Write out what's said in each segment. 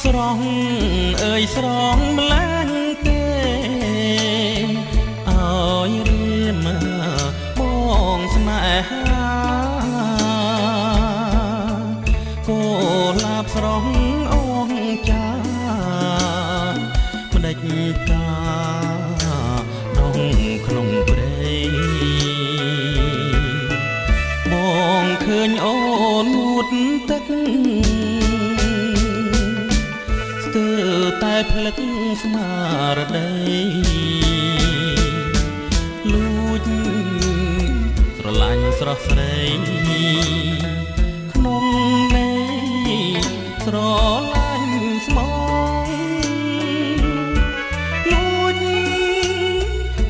ស្រស់អើយស្រស់ម្លែងទេឲ្យរៀមបងស្នេហាគោលាបស្រស់អងចាម្ដេចតាដងក្នុងព្រៃបងឃើញអូនងូតទឹកស្ទើរតែភ្លឹកស្មារតីលួចស្រឡាញ់ស្រស់ស្រីក្នុងន័យស្រឡាញ់ស្មងលួច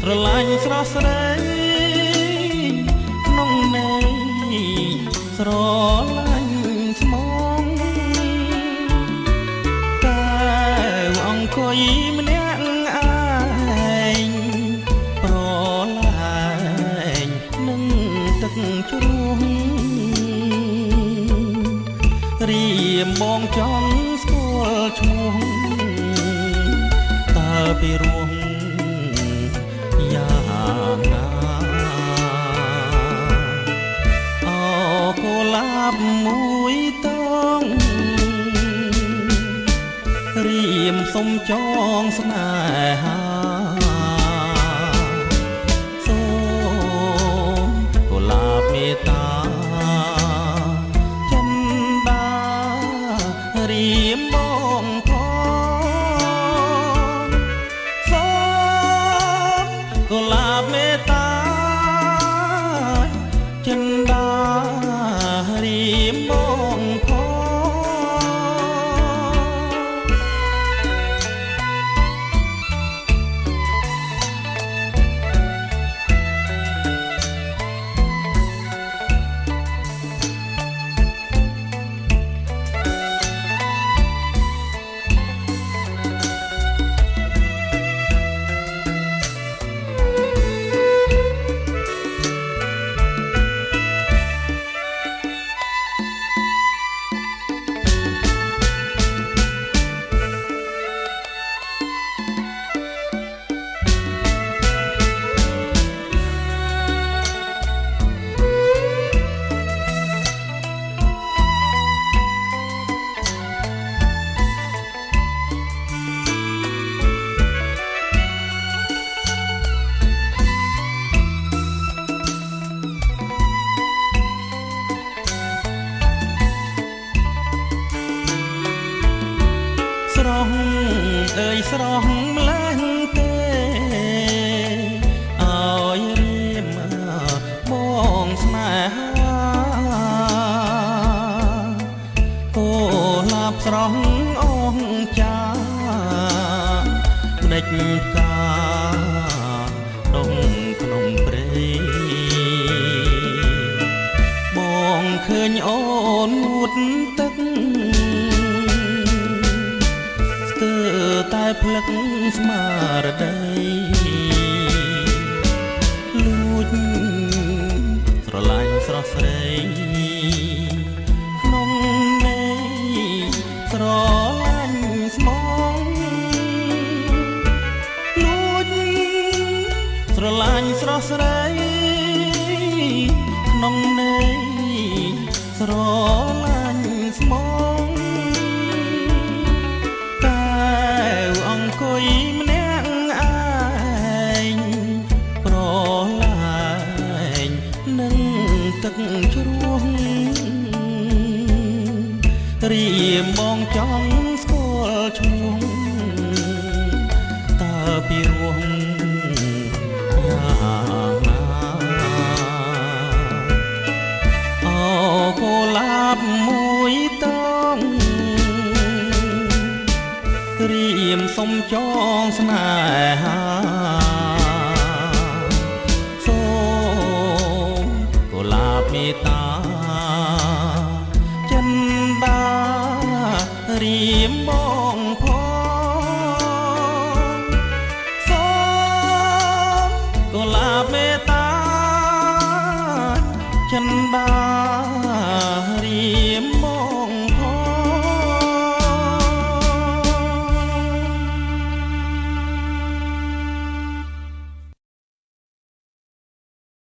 ស្រឡាញ់ស្រស់ស្រីក្នុងន័យស្រឡាញ់ស្មងអង្គុយម្នាក់ឯងប្រឡាញនឹងទឹកជ្រោះរៀមបងចង់ស្គាល់ឈ្មោះតើពីរោះយ៉ាងណាអូកុលាបមួយតងរៀមសុំចងស្នេហាសូមកុលាបមេត្តាចិនដារៀមបងផងសូមកុលាបមេត្តាចិនដារៀមបងផងស្រស់អើយស្រស់ម្លែងទេឲ្យរៀមបងស្នេហាគោលាបស្រស់អងចាម្ដេចកាដងក្នុងព្រៃបងឃើញអូនងូតទឹកតែភ្លឹកស្មារតីលួចស្រឡាញ់ស្រស់ស្រីក្នុងន័យស្រឡាញ់ស្មងលួចស្រឡាញ់ស្រស់ស្រីក្នុងន័យស្រឡាញ់ស្មងអង្គុយម្នាក់ឯងប្រឡាញនឹងទឹកជ្រោះរៀមបងចង់ស្គាល់ឈ្មោះតើពីរោះយ៉ាងណាអូកុលាបមួយតងរៀមសុំចងស្នេហាសូមកុលាបមេត្តាចិនដារៀមបងផងសូមកុលាបមេត្តាចិនដា